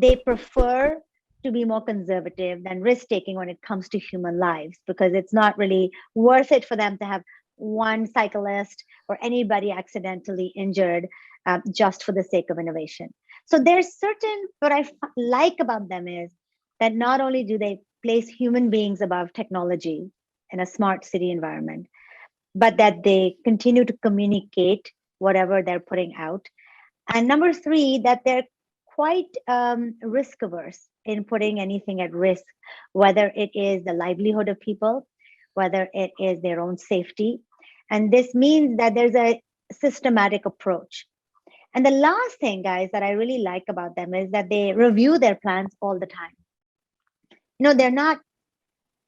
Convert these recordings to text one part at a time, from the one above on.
they prefer to be more conservative than risk taking when it comes to human lives, because it's not really worth it for them to have one cyclist or anybody accidentally injured just for the sake of innovation. So there's certain, what I like about them is that not only do they place human beings above technology in a smart city environment, but that they continue to communicate whatever they're putting out. And number three, that they're quite risk averse in putting anything at risk, whether it is the livelihood of people, whether it is their own safety. And this means that there's a systematic approach. And the last thing, guys, that I really like about them is that they review their plans all the time. They're not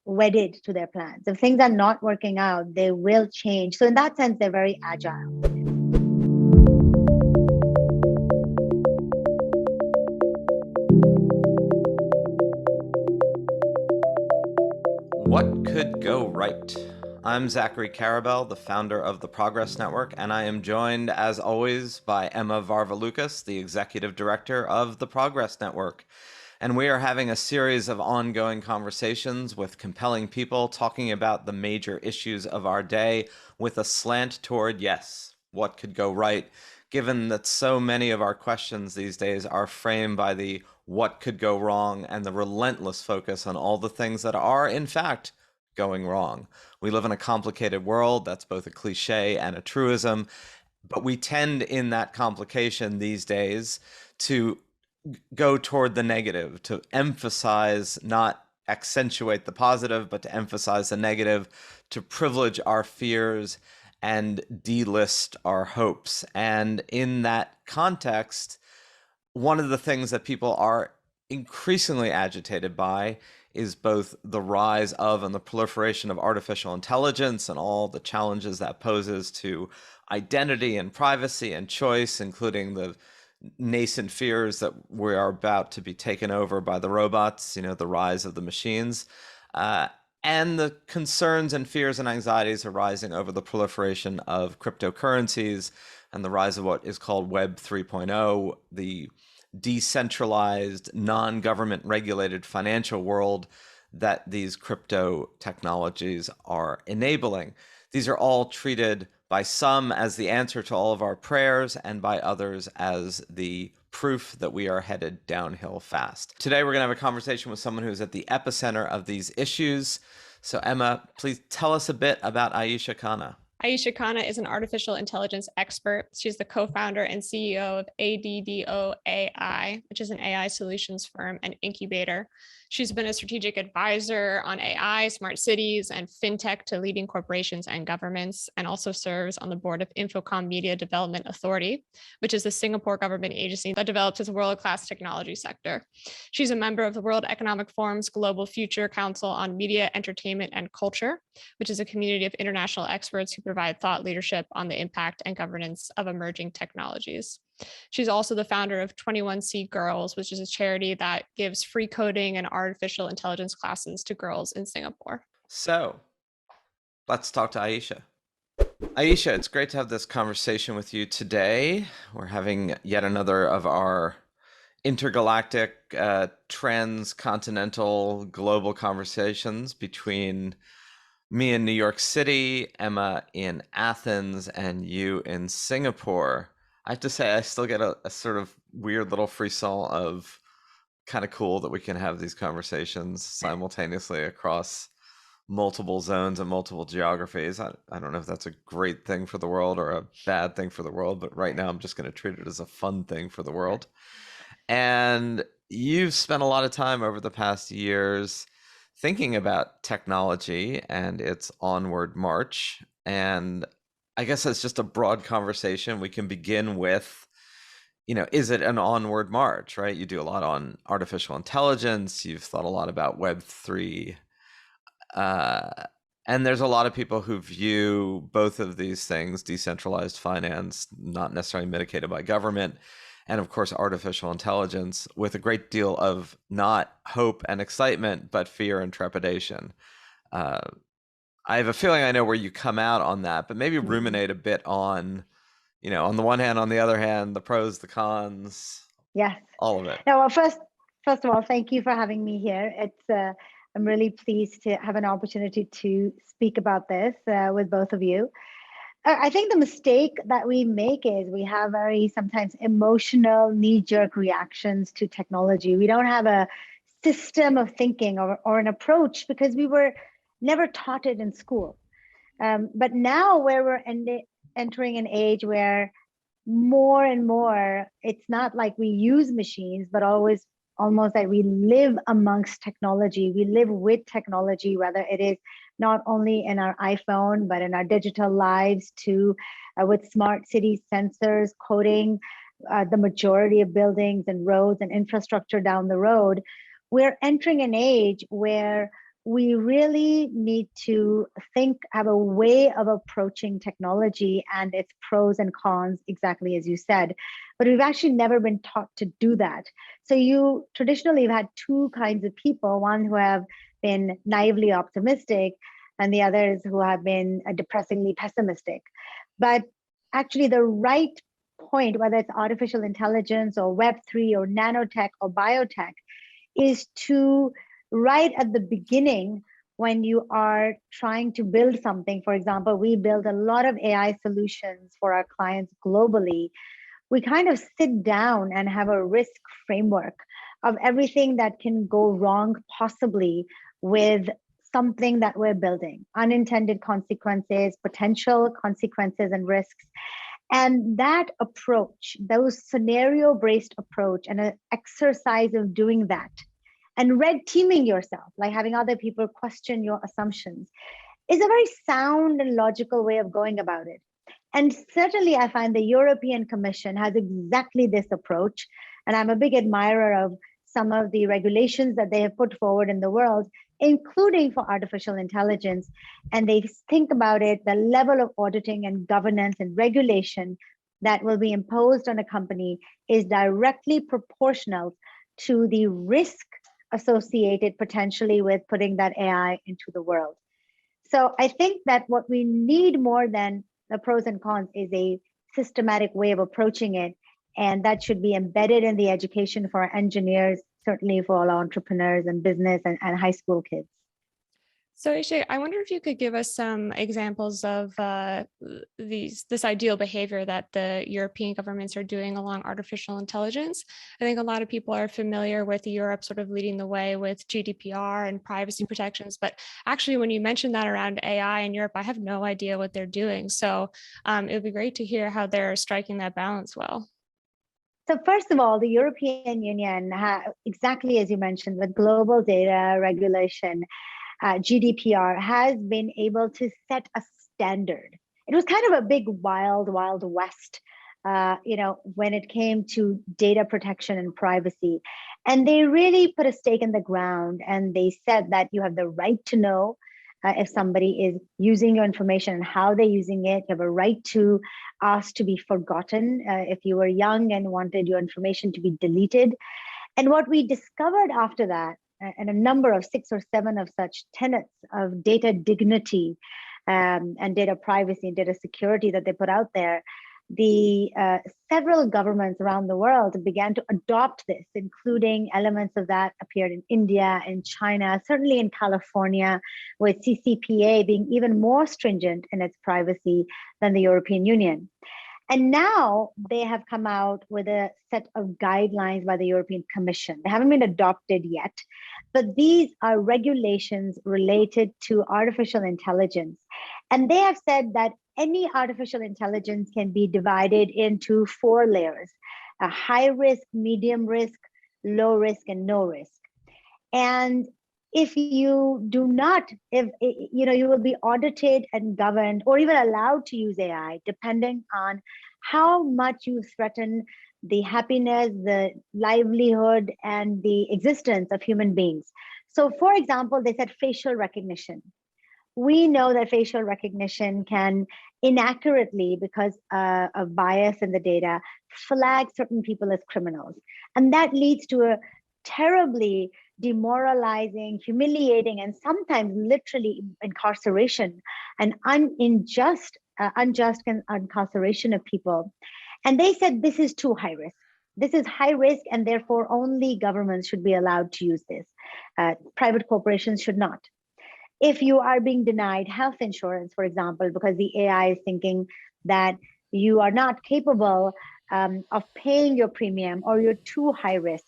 wedded to their plans. If things are not working out, they will change. So in that sense, they're very agile. What could go right? I'm Zachary Karabell, the founder of the Progress Network, and I am joined, as always, by Emma Varvaloucas, the executive director of the Progress Network. And we are having a series of ongoing conversations with compelling people talking about the major issues of our day with a slant toward, yes, what could go right, given that so many of our questions these days are framed by the what could go wrong and the relentless focus on all the things that are, in fact, going wrong. We live in a complicated world. That's both a cliche and a truism, but we tend in that complication these days to go toward the negative, to emphasize, not accentuate the positive, but to emphasize the negative, to privilege our fears and delist our hopes. And in that context, one of the things that people are increasingly agitated by is both the rise of and the proliferation of artificial intelligence and all the challenges that poses to identity and privacy and choice, including the nascent fears that we are about to be taken over by the robots, the rise of the machines, and the concerns and fears and anxieties arising over the proliferation of cryptocurrencies and the rise of what is called Web 3.0, the decentralized, non-government regulated financial world that these crypto technologies are enabling. These are all treated by some as the answer to all of our prayers, and by others as the proof that we are headed downhill fast. Today, we're going to have a conversation with someone who's at the epicenter of these issues. So Emma, please tell us a bit about Ayesha Khanna. Ayesha Khanna is an artificial intelligence expert. She's the co-founder and CEO of ADDO AI, which is an AI solutions firm and incubator. She's been a strategic advisor on AI, smart cities, and fintech to leading corporations and governments, and also serves on the board of Infocom Media Development Authority, which is the Singapore government agency that develops its world-class technology sector. She's a member of the World Economic Forum's Global Future Council on Media, Entertainment, and Culture, which is a community of international experts who provide thought leadership on the impact and governance of emerging technologies. She's also the founder of 21C Girls, which is a charity that gives free coding and artificial intelligence classes to girls in Singapore. So let's talk to Ayesha. Ayesha, it's great to have this conversation with you today. We're having yet another of our intergalactic, transcontinental, global conversations between me in New York City, Emma in Athens, and you in Singapore. I have to say, I still get a sort of weird little frisson of kind of cool that we can have these conversations simultaneously across multiple zones and multiple geographies. I don't know if that's a great thing for the world or a bad thing for the world, but right now I'm just going to treat it as a fun thing for the world. And you've spent a lot of time over the past years thinking about technology and its onward march. And I guess that's just a broad conversation. We can begin with, is it an onward march, right? You do a lot on artificial intelligence. You've thought a lot about Web3. And there's a lot of people who view both of these things, decentralized finance, not necessarily mitigated by government, and of course, artificial intelligence, with a great deal of not hope and excitement, but fear and trepidation. I have a feeling I know where you come out on that, but maybe ruminate a bit on, on the one hand, on the other hand, the pros, the cons, yes, all of it. Now, well, first, First of all, thank you for having me here. I'm really pleased to have an opportunity to speak about this with both of you. I think the mistake that we make is we have very sometimes emotional knee-jerk reactions to technology. We don't have a system of thinking or an approach because we were never taught it in school. But now where we're entering an age where more and more, it's not like we use machines, but almost that we live amongst technology. We live with technology, whether it is not only in our iPhone, but in our digital lives too, with smart city sensors, coding the majority of buildings and roads and infrastructure down the road. We're entering an age where we really need to have a way of approaching technology and its pros and cons, exactly as you said. But we've actually never been taught to do that. So you traditionally have had two kinds of people, one who have been naively optimistic and the others who have been depressingly pessimistic. But actually the right point, whether it's artificial intelligence or Web3 or nanotech or biotech, is to right at the beginning, when you are trying to build something. For example, we build a lot of AI solutions for our clients globally. We kind of sit down and have a risk framework of everything that can go wrong possibly with something that we're building, unintended consequences, potential consequences and risks. And that approach, those scenario-based approach and an exercise of doing that, and red teaming yourself, like having other people question your assumptions, is a very sound and logical way of going about it. And certainly I find the European Commission has exactly this approach. And I'm a big admirer of some of the regulations that they have put forward in the world, including for artificial intelligence. And they think about it, the level of auditing and governance and regulation that will be imposed on a company is directly proportional to the risk associated potentially with putting that AI into the world. So I think that what we need more than the pros and cons is a systematic way of approaching it. And that should be embedded in the education for our engineers, certainly for all our entrepreneurs and business and high school kids. So Ayesha, I wonder if you could give us some examples of this ideal behavior that the European governments are doing along artificial intelligence. I think a lot of people are familiar with Europe sort of leading the way with GDPR and privacy protections, but actually when you mentioned that around AI in Europe, I have no idea what they're doing. So it would be great to hear how they're striking that balance well. So first of all, the European Union, exactly as you mentioned, with global data regulation, GDPR has been able to set a standard. It was kind of a big wild west, when it came to data protection and privacy. And they really put a stake in the ground and they said that you have the right to know if somebody is using your information and how they're using it. You have a right to ask to be forgotten if you were young and wanted your information to be deleted. And what we discovered after that, and a number of 6 or 7 of such tenets of data dignity and data privacy and data security that they put out there, the several governments around the world began to adopt this, including elements of that appeared in India, in China, certainly in California, with CCPA being even more stringent in its privacy than the European Union. And now they have come out with a set of guidelines by the European Commission. They haven't been adopted yet, but these are regulations related to artificial intelligence. And they have said that any artificial intelligence can be divided into 4 layers: a high risk, medium risk, low risk, and no risk. And if you do not, you will be audited and governed or even allowed to use AI, depending on how much you threaten the happiness, the livelihood, and the existence of human beings. So for example, they said facial recognition. We know that facial recognition can inaccurately, because of bias in the data, flag certain people as criminals. And that leads to a terribly demoralizing, humiliating, and sometimes literally incarceration and unjust incarceration of people. And they said this is too high risk. this is high risk, and therefore only governments should be allowed to use this. Private corporations should not. If you are being denied health insurance, for example, because the AI is thinking that you are not capable of paying your premium or you're too high risk,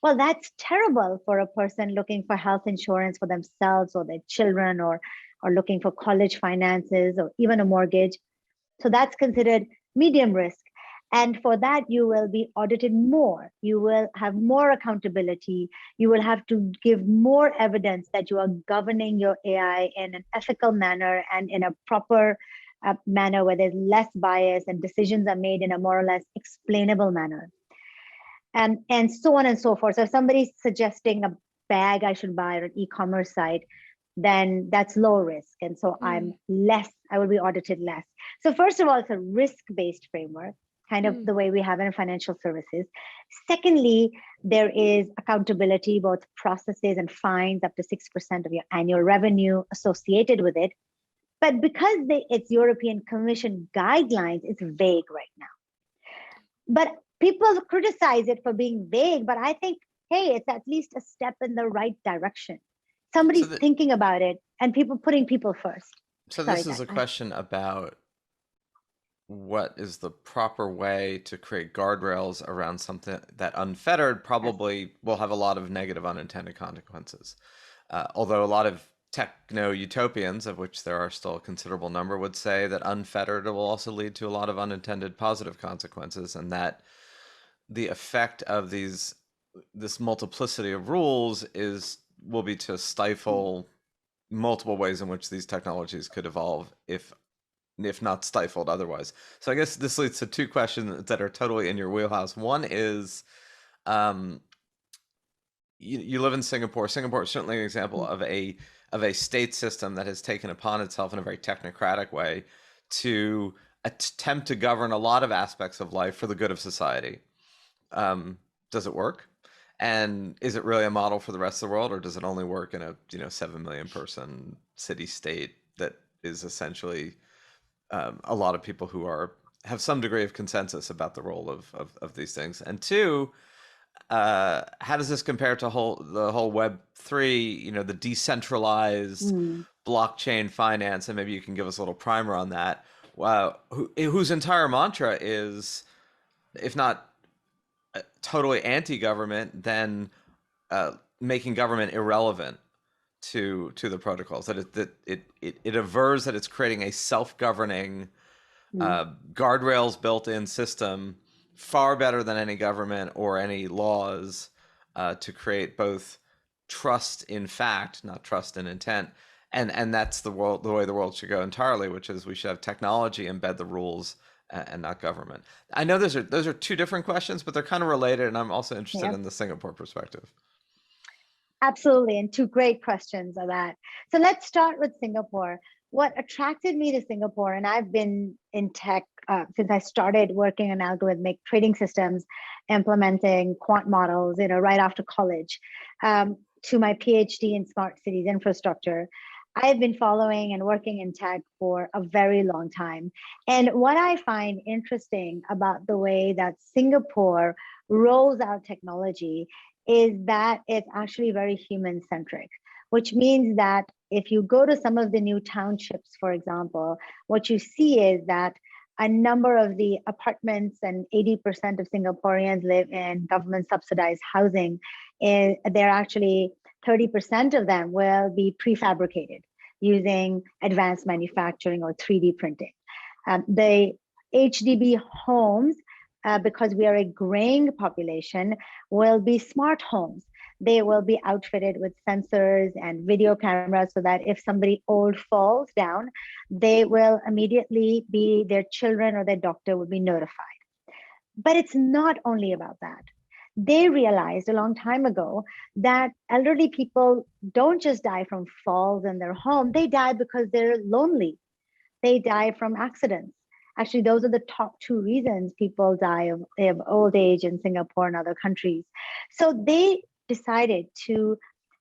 well, that's terrible for a person looking for health insurance for themselves or their children, or looking for college finances or even a mortgage. So that's considered medium risk. And for that, you will be audited more. You will have more accountability. You will have to give more evidence that you are governing your AI in an ethical manner and in a proper manner where there's less bias and decisions are made in a more or less explainable manner. And so on and so forth. So if somebody's suggesting a bag I should buy on an e-commerce site, then that's low risk. And so I will be audited less. So first of all, it's a risk-based framework, kind of the way we have in financial services. Secondly, there is accountability, both processes and fines up to 6% of your annual revenue associated with it. But because it's European Commission guidelines, it's vague right now. But people criticize it for being vague, but I think, hey, it's at least a step in the right direction. Somebody's thinking about it and putting people first. So this is a question about what is the proper way to create guardrails around something that unfettered probably will have a lot of negative unintended consequences. Although a lot of techno-utopians, of which there are still a considerable number, would say that unfettered will also lead to a lot of unintended positive consequences, and that the effect of this multiplicity of rules will be to stifle multiple ways in which these technologies could evolve, if not stifled otherwise. So I guess this leads to two questions that are totally in your wheelhouse. One is, you live in Singapore. Singapore is certainly an example of a state system that has taken upon itself in a very technocratic way to attempt to govern a lot of aspects of life for the good of society. Does it work? And is it really a model for the rest of the world, or does it only work in a 7 million person city state that is essentially a lot of people who have some degree of consensus about the role of these things? And two, how does this compare to the whole Web3, the decentralized blockchain finance? And maybe you can give us a little primer on that. Whose entire mantra is, if not totally anti-government, then making government irrelevant to the protocols. That it avers that it's creating a self-governing, guardrails built-in system far better than any government or any laws, to create both trust in fact, not trust in intent. And that's the way the world should go entirely, which is we should have technology embed the rules and not government. I know those are two different questions, but they're kind of related, and I'm also interested in the Singapore perspective. Absolutely, and two great questions on that. So let's start with Singapore. What attracted me to Singapore, and I've been in tech since I started working on algorithmic trading systems, implementing quant models, right after college, to my PhD in smart cities infrastructure. I've been following and working in tech for a very long time. And what I find interesting about the way that Singapore rolls out technology is that it's actually very human-centric, which means that if you go to some of the new townships, for example, what you see is that a number of the apartments, and 80% of Singaporeans live in government-subsidized housing, they're actually 30% of them will be prefabricated using advanced manufacturing or 3D printing. The HDB homes, because we are a graying population, will be smart homes. They will be outfitted with sensors and video cameras so that if somebody old falls down, they will immediately their children or their doctor will be notified. But it's not only about that. They realized a long time ago that elderly people don't just die from falls in their home, they die because they're lonely. They die from accidents. Actually, those are the top two reasons people die of old age in Singapore and other countries. So they decided to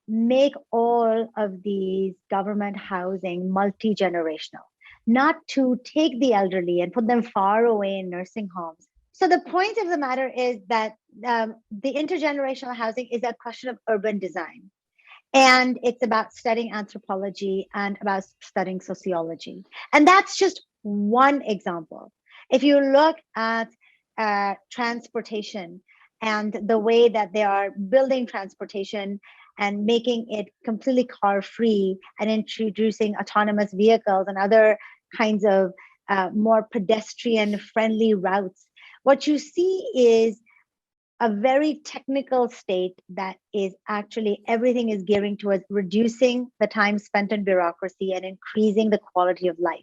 make all of these government housing multi-generational, not to take the elderly and put them far away in nursing homes So the point of the matter is that the intergenerational housing is a question of urban design. And it's about studying anthropology and about studying sociology. And that's just one example. If you look at transportation and the way that they are building transportation and making it completely car free and introducing autonomous vehicles and other kinds of more pedestrian friendly routes, what you see is a very technical state that is actually everything is gearing towards reducing the time spent in bureaucracy and increasing the quality of life.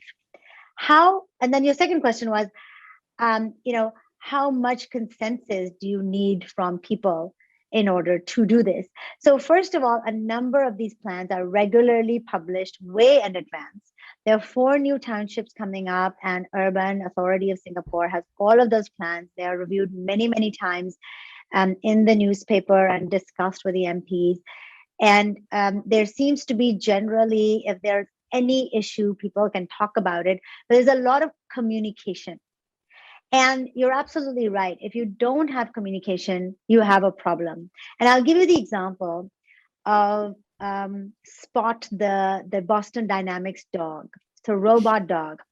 How, and then your second question was, how much consensus do you need from people in order to do this? So first of all, a number of these plans are regularly published way in advance. There are 4 new townships coming up, and Urban Authority of Singapore has all of those plans. They are reviewed many, many times in the newspaper and discussed with the MPs. And there seems to be generally, if there's any issue, people can talk about it. But there's a lot of communication. And you're absolutely right. If you don't have communication, you have a problem. And I'll give you the example of Spot, the Boston Dynamics dog. It's a robot dog.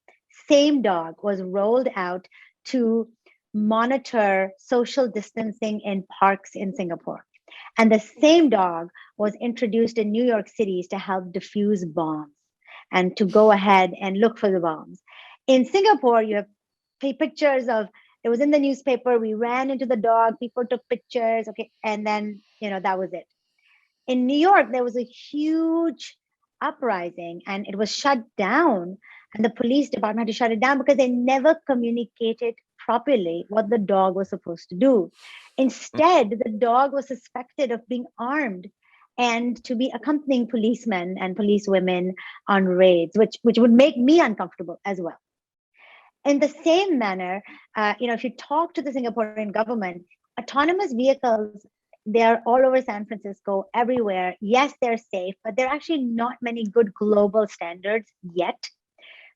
Same dog was rolled out to monitor social distancing in parks in Singapore. And the same dog was introduced in New York City to help defuse bombs and to go ahead and look for the bombs. In Singapore, you have pictures of, it was in the newspaper, we ran into the dog, people took pictures, okay, and then, that was it. In New York, there was a huge uprising and it was shut down, and the police department had to shut it down because they never communicated properly what the dog was supposed to do. Instead, the dog was suspected of being armed and to be accompanying policemen and policewomen on raids, which would make me uncomfortable as well. In the same manner, if you talk to the Singaporean government, autonomous vehicles, they are all over San Francisco, everywhere. Yes, they're safe, but there are actually not many good global standards yet.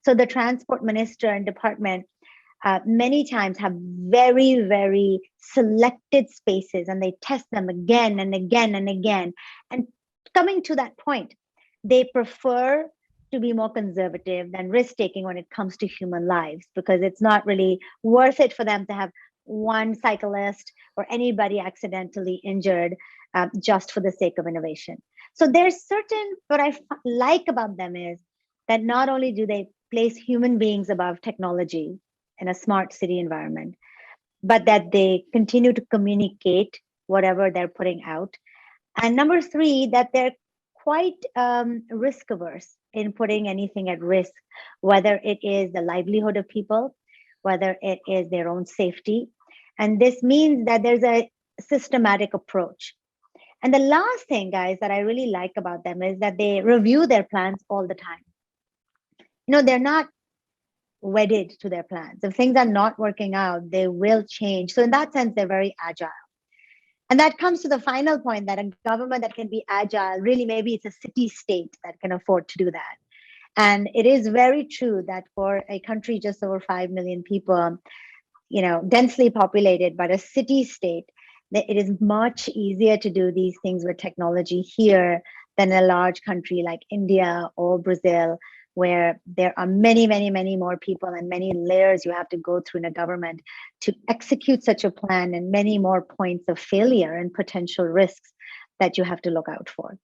So the transport minister and department many times have very, very selected spaces, and they test them again and again and again. And coming to that point, they prefer to be more conservative than risk-taking when it comes to human lives, because it's not really worth it for them to have one cyclist or anybody accidentally injured just for the sake of innovation. So there's certain, what I like about them is that not only do they place human beings above technology in a smart city environment, but that they continue to communicate whatever they're putting out. And number 3, that they're quite risk averse in putting anything at risk, whether it is the livelihood of people, whether it is their own safety. And this means that there's a systematic approach. And the last thing, guys, that I really like about them is that they review their plans all the time. They're not wedded to their plans. If things are not working out, they will change. So in that sense, they're very agile. And that comes to the final point, that a government that can be agile, really maybe it's a city state that can afford to do that. And it is very true that for a country just over 5 million people, densely populated, but a city state, it is much easier to do these things with technology here than a large country like India or Brazil, where there are many, many, many more people and many layers you have to go through in a government to execute such a plan, and many more points of failure and potential risks that you have to look out for.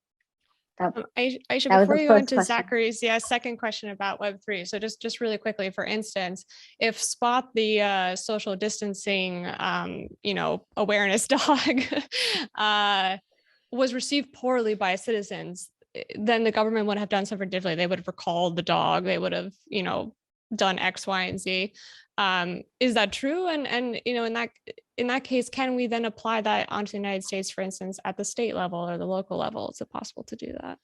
Ayesha, before you go into Zachary's second question about Web3, so just really quickly, for instance, if Spot, the social distancing awareness dog was received poorly by citizens, then the government would have done something differently. They would have recalled the dog. They would have, done X, Y, and Z. Is that true? And in that case, can we then apply that onto the United States, for instance, at the state level or the local level? Is it possible to do that?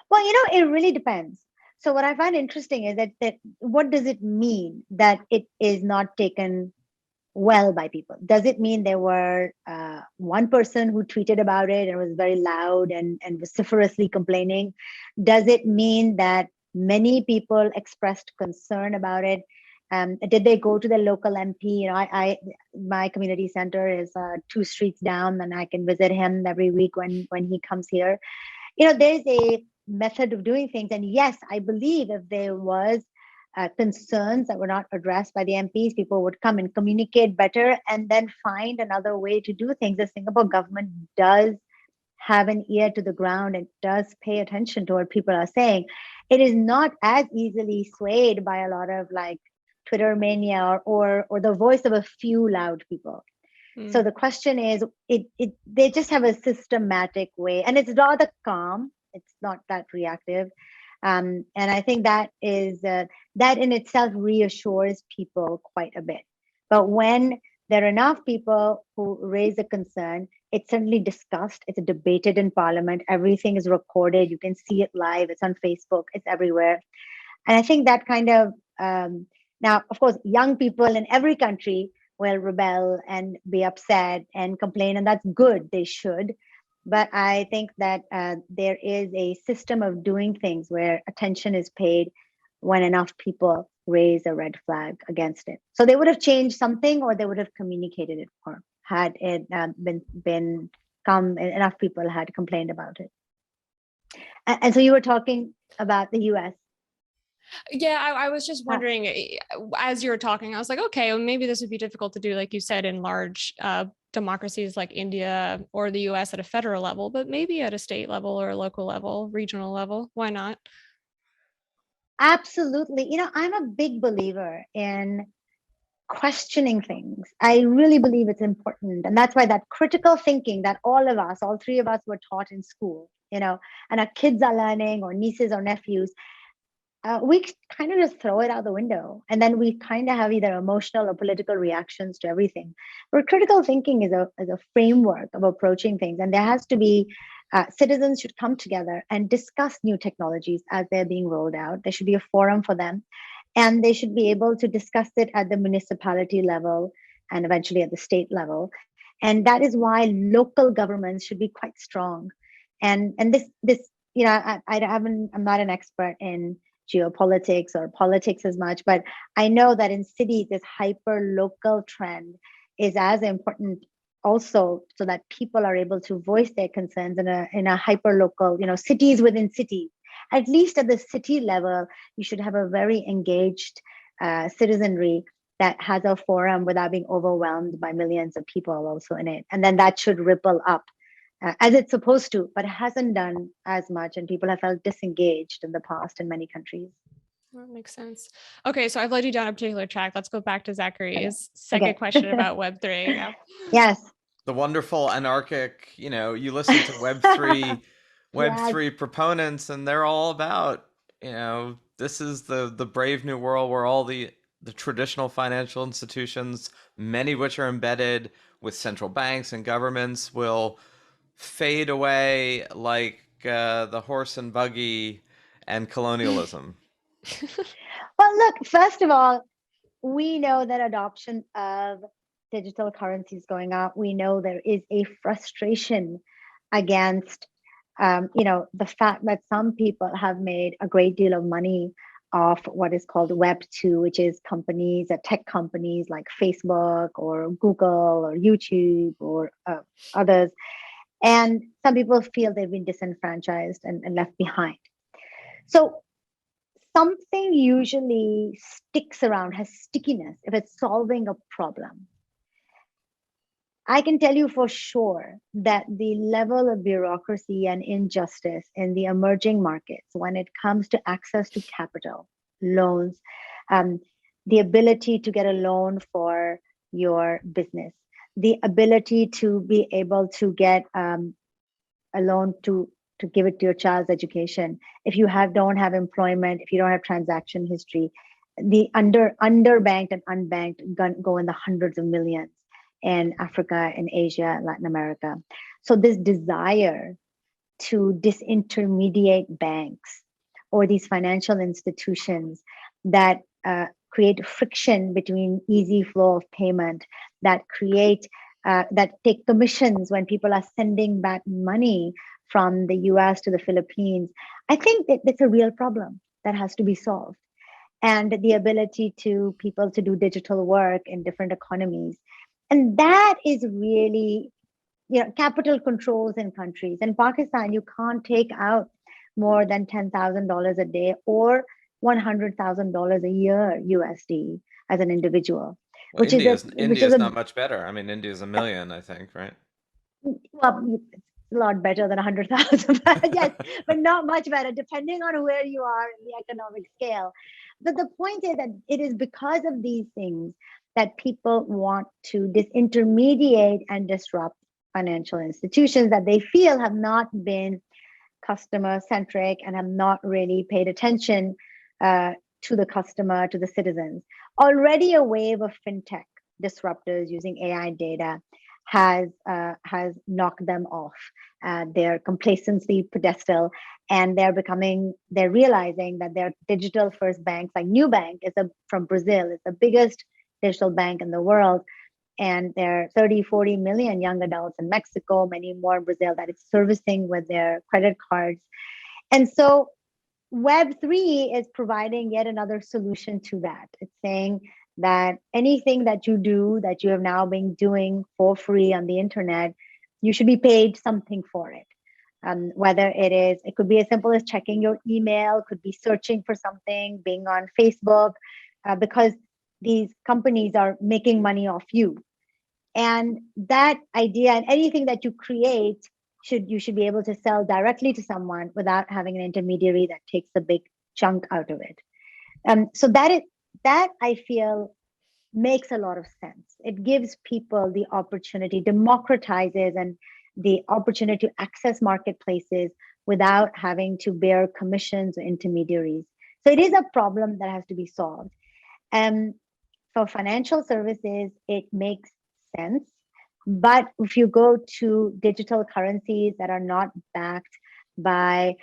Well, it really depends. So what I find interesting is that what does it mean that it is not taken well by people? Does it mean there were one person who tweeted about it and was very loud and vociferously complaining? Does it mean that many people expressed concern about it Did they go to the local MP? My community center is 2 streets down, and I can visit him every week when he comes here. There's a method of doing things, and yes, I believe if there was concerns that were not addressed by the MPs, people would come and communicate better, and then find another way to do things. The Singapore government does have an ear to the ground and does pay attention to what people are saying. It is not as easily swayed by a lot of like Twitter mania or the voice of a few loud people. So the question is, they just have a systematic way, and it's rather calm. It's not that reactive, and I think that in itself reassures people quite a bit. But when there are enough people who raise a concern, it's certainly discussed. It's debated in Parliament. Everything is recorded. You can see it live. It's on Facebook. It's everywhere, and I think that kind of now, of course, young people in every country will rebel and be upset and complain, and that's good. They should. But I think that there is a system of doing things where attention is paid when enough people raise a red flag against it. So they would have changed something, or they would have communicated it more had it enough people had complained about it. And so you were talking about the US. Yeah, I was just wondering, as you were talking, I was like, okay, well, maybe this would be difficult to do, like you said, in large democracies like India or the US at a federal level, but maybe at a state level or a local level, regional level. Why not? Absolutely. I'm a big believer in questioning things. I really believe it's important. And that's why that critical thinking that all three of us were taught in school, and our kids are learning, or nieces or nephews, we kind of just throw it out the window, and then we kind of have either emotional or political reactions to everything. But critical thinking is a framework of approaching things, and there has to be citizens should come together and discuss new technologies as they're being rolled out. There should be a forum for them, and they should be able to discuss it at the municipality level and eventually at the state level. And that is why local governments should be quite strong. And this I'm not an expert in geopolitics or politics as much, but I know that in cities, this hyper local trend is as important also, so that people are able to voice their concerns in a hyper local, cities within cities. At least at the city level, you should have a very engaged citizenry that has a forum without being overwhelmed by millions of people also in it. And then that should ripple up as it's supposed to, but it hasn't done as much, and people have felt disengaged in the past in many countries. That makes sense. Okay, so I've led you down a particular track. Let's go back to Zachary's second question about Web3. Yeah. Yes. The wonderful anarchic, you listen to Web3 Yes. proponents, and they're all about, this is the brave new world where all the traditional financial institutions, many of which are embedded with central banks and governments, will fade away like the horse and buggy and colonialism. Well, look, first of all, we know that adoption of digital currency is going up. We know there is a frustration against, the fact that some people have made a great deal of money off what is called Web2, which is tech companies like Facebook or Google or YouTube or others. And some people feel they've been disenfranchised and left behind. So something usually sticks around, has stickiness if it's solving a problem. I can tell you for sure that the level of bureaucracy and injustice in the emerging markets when it comes to access to capital, loans, the ability to get a loan for your business, the ability to be able to get a loan to give it to your child's education. If you don't have employment, if you don't have transaction history, the underbanked and unbanked go in the hundreds of millions in Africa, in Asia, Latin America. So this desire to disintermediate banks or these financial institutions that create friction between easy flow of payment, that take commissions when people are sending back money from the US to the Philippines. I think that it's a real problem that has to be solved. and the ability to people to do digital work in different economies. And that is really, capital controls in countries. In Pakistan, you can't take out more than $10,000 a day or $100,000 a year USD as an individual, Well, which is India's a not much better. I mean, India's a million, I think, right? well, it's a lot better than 100,000, yes, but not much better, depending on where you are in the economic scale. But the point is that it is because of these things that people want to disintermediate and disrupt financial institutions that they feel have not been customer centric and have not really paid attention to the customer, to the citizens. Already a wave of fintech disruptors using AI data has knocked them off their complacency pedestal, and they're realizing that their digital first banks like Nubank from Brazil is the biggest digital bank in the world, and there are 30-40 million young adults in Mexico, many more in Brazil, that it's servicing with their credit cards. And so Web3 is providing yet another solution to that. It's saying that anything that you do that you have now been doing for free on the internet, you should be paid something for it. Whether it could be as simple as checking your email, could be searching for something, being on Facebook, because these companies are making money off you. And that idea, and anything that you create, you should be able to sell directly to someone without having an intermediary that takes a big chunk out of it. So that I feel makes a lot of sense. It gives people the opportunity, democratizes and the opportunity to access marketplaces without having to bear commissions or intermediaries. So it is a problem that has to be solved. And for financial services, it makes sense. But if you go to digital currencies that are not backed by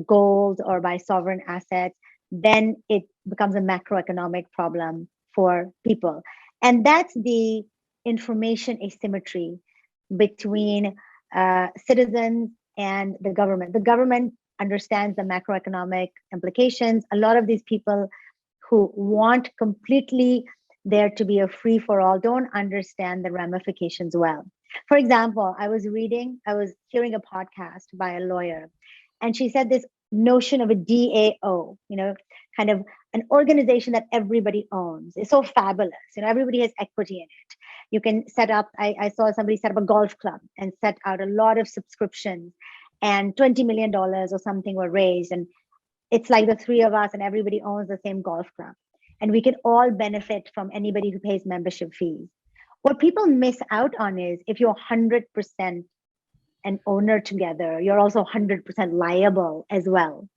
gold or by sovereign assets, then it becomes a macroeconomic problem for people. And that's the information asymmetry between citizens and the government. The government understands the macroeconomic implications. A lot of these people who want completely there to be a free for all don't understand the ramifications well. For example, I was hearing a podcast by a lawyer, and she said this notion of a DAO, kind of an organization that everybody owns is so fabulous. Everybody has equity in it. You can set up, I saw somebody set up a golf club and set out a lot of subscriptions, and $20 million or something were raised. And it's like the three of us and everybody owns the same golf club. And we can all benefit from anybody who pays membership fees. What people miss out on is if you're 100% an owner together, you're also 100% liable as well.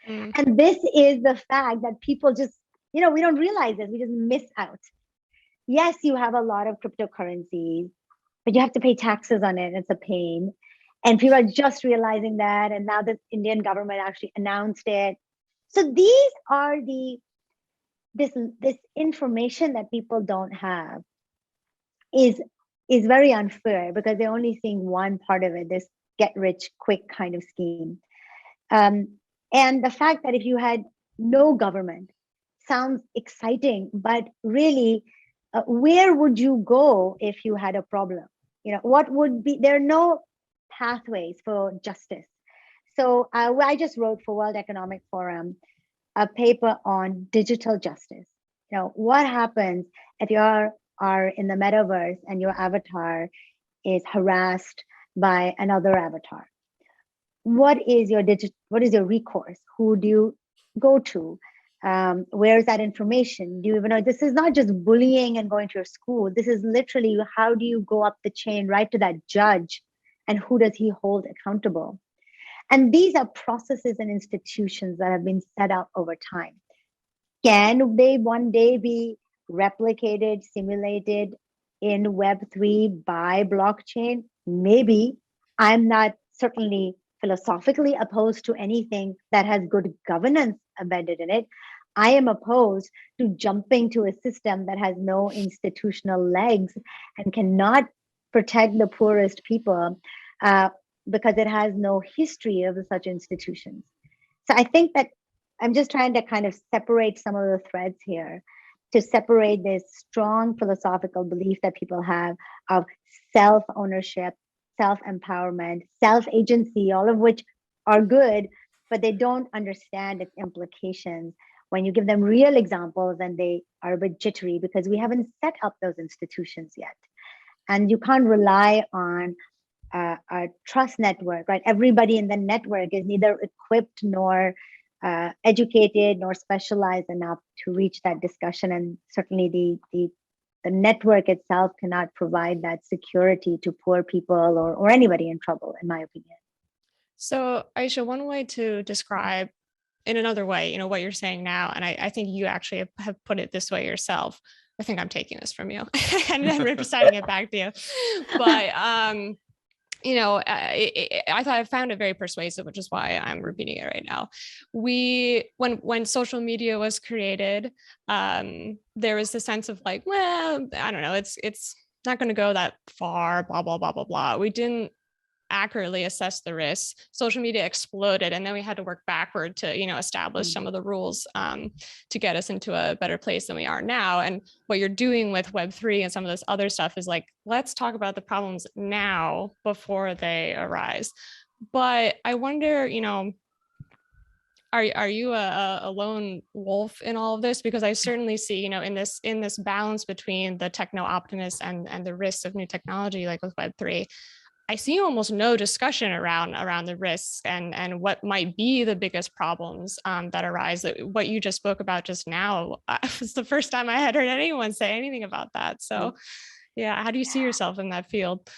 Mm. And this is the fact that people just, we don't realize this, we just miss out. Yes, you have a lot of cryptocurrencies, but you have to pay taxes on it. It's a pain. And people are just realizing that. And now the Indian government actually announced it. So these are this information that people don't have is very unfair because they're only seeing one part of it, this get rich quick kind of scheme. And the fact that if you had no government sounds exciting, but really, where would you go if you had a problem? What would be, there are no pathways for justice. So I just wrote for World Economic Forum a paper on digital justice. What happens if you are in the metaverse and your avatar is harassed by another avatar? What is your recourse? Who do you go to? Where is that information? Do you even know? This is not just bullying and going to your school. This is literally, how do you go up the chain right to that judge, and who does he hold accountable? And these are processes and institutions that have been set up over time. Can they one day be replicated, simulated in Web3 by blockchain? Maybe. I'm not certainly philosophically opposed to anything that has good governance embedded in it. I am opposed to jumping to a system that has no institutional legs and cannot protect the poorest people because it has no history of such institutions. So I think that I'm just trying to kind of separate some of the threads here, to separate this strong philosophical belief that people have of self ownership, self empowerment, self agency, all of which are good, but they don't understand its implications. When you give them real examples, and they are a bit jittery because we haven't set up those institutions yet. And you can't rely on a trust network, right? Everybody in the network is neither equipped nor educated nor specialized enough to reach that discussion, and certainly the network itself cannot provide that security to poor people or anybody in trouble, in my opinion. So, Aisha, one way to describe in another way, what you're saying now, and I think you actually have put it this way yourself. I think I'm taking this from you and then reciting it back to you. But I found it very persuasive, which is why I'm repeating it right now. When social media was created, there was the sense of like, well, I don't know, it's not going to go that far, blah, blah, blah, blah, blah. We didn't accurately assess the risks. Social media exploded, and then we had to work backward to establish some of the rules to get us into a better place than we are now. And what you're doing with Web3 and some of this other stuff is like, let's talk about the problems now before they arise. But I wonder, are you a lone wolf in all of this? Because I certainly see, in this balance between the techno optimists and the risks of new technology, like with Web3, I see almost no discussion around the risks and what might be the biggest problems that arise. What you just spoke about just now was the first time I had heard anyone say anything about that. So, yeah, how do you see yourself in that field?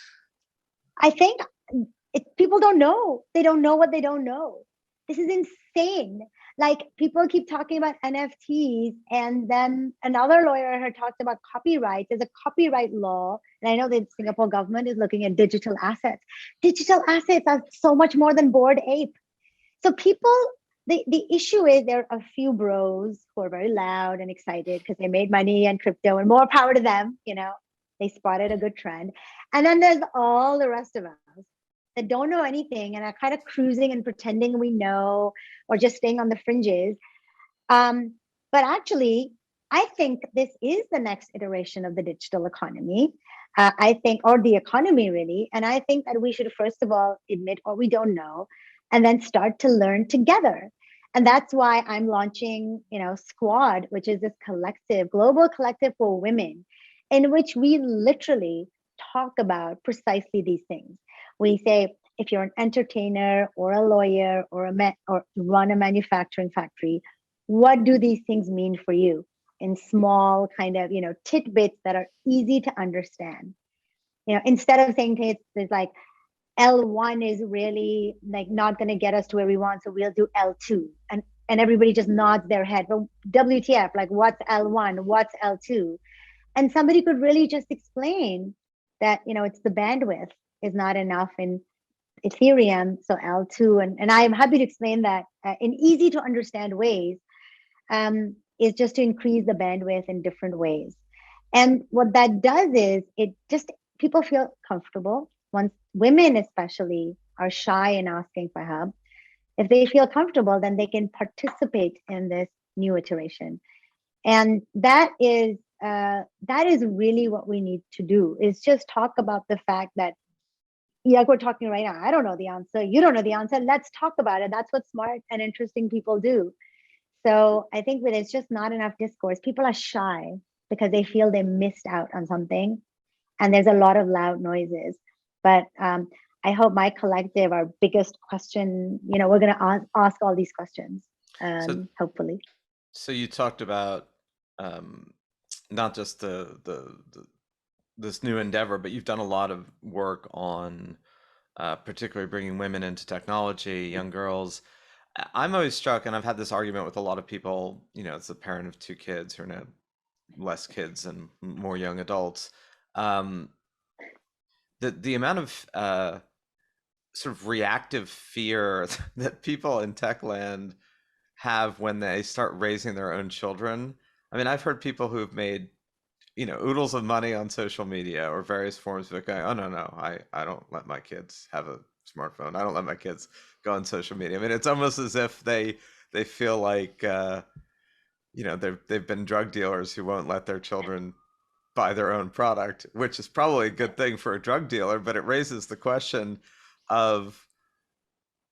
I think people don't know. They don't know what they don't know. This is insane. Like, people keep talking about NFTs, and then another lawyer had talked about copyright. There's a copyright law, and I know the Singapore government is looking at digital assets. Digital assets are so much more than Bored Ape. So the issue is there are a few bros who are very loud and excited because they made money and crypto, and more power to them. They spotted a good trend. And then there's all the rest of us that don't know anything and are kind of cruising and pretending we know, or just staying on the fringes. But actually, I think this is the next iteration of the digital economy. I think, or the economy really. And I think that we should first of all admit what we don't know, and then start to learn together. And that's why I'm launching, Squad, which is this global collective for women, in which we literally talk about precisely these things. We say, if you're an entertainer or a lawyer or or run a manufacturing factory, what do these things mean for you in small kind of, tidbits that are easy to understand? Instead of saying it's like L1 is really like not going to get us to where we want, so we'll do L2, and everybody just nods their head. But WTF? Like, what's L1? What's L2? And somebody could really just explain that, it's the bandwidth is not enough in Ethereum, so L2, and I'm happy to explain that in easy to understand ways, is just to increase the bandwidth in different ways. And what that does is people feel comfortable. Once women especially are shy in asking for help, if they feel comfortable, then they can participate in this new iteration. And that is really what we need to do, is just talk about the fact that, like we're talking right now, I don't know the answer, you don't know the answer, let's talk about it. That's what smart and interesting people do. So I think that it's just not enough discourse. People are shy because they feel they missed out on something, and there's a lot of loud noises. But I hope my collective, our biggest question, we're going to ask all these questions, hopefully. So you talked about not just this new endeavor, but you've done a lot of work on particularly bringing women into technology, young girls. I'm always struck, and I've had this argument with a lot of people, it's a parent of 2 kids who are now less kids and more young adults. The amount of sort of reactive fear that people in tech land have when they start raising their own children. I mean, I've heard people who've made oodles of money on social media or various forms of it going, oh, no, I don't let my kids have a smartphone. I don't let my kids go on social media. I mean, it's almost as if they they feel like they've been drug dealers who won't let their children buy their own product, which is probably a good thing for a drug dealer, but it raises the question of,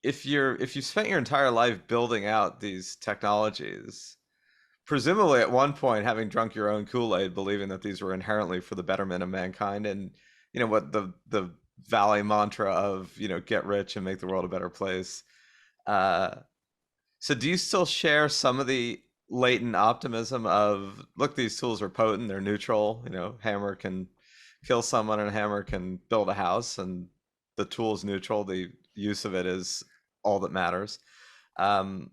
if you spent your entire life building out these technologies, presumably at one point having drunk your own Kool-Aid, believing that these were inherently for the betterment of mankind, and what the Valley mantra of get rich and make the world a better place. So do you still share some of the latent optimism of, look, these tools are potent, they're neutral, hammer can kill someone and a hammer can build a house, and the tool is neutral, the use of it is all that matters. um,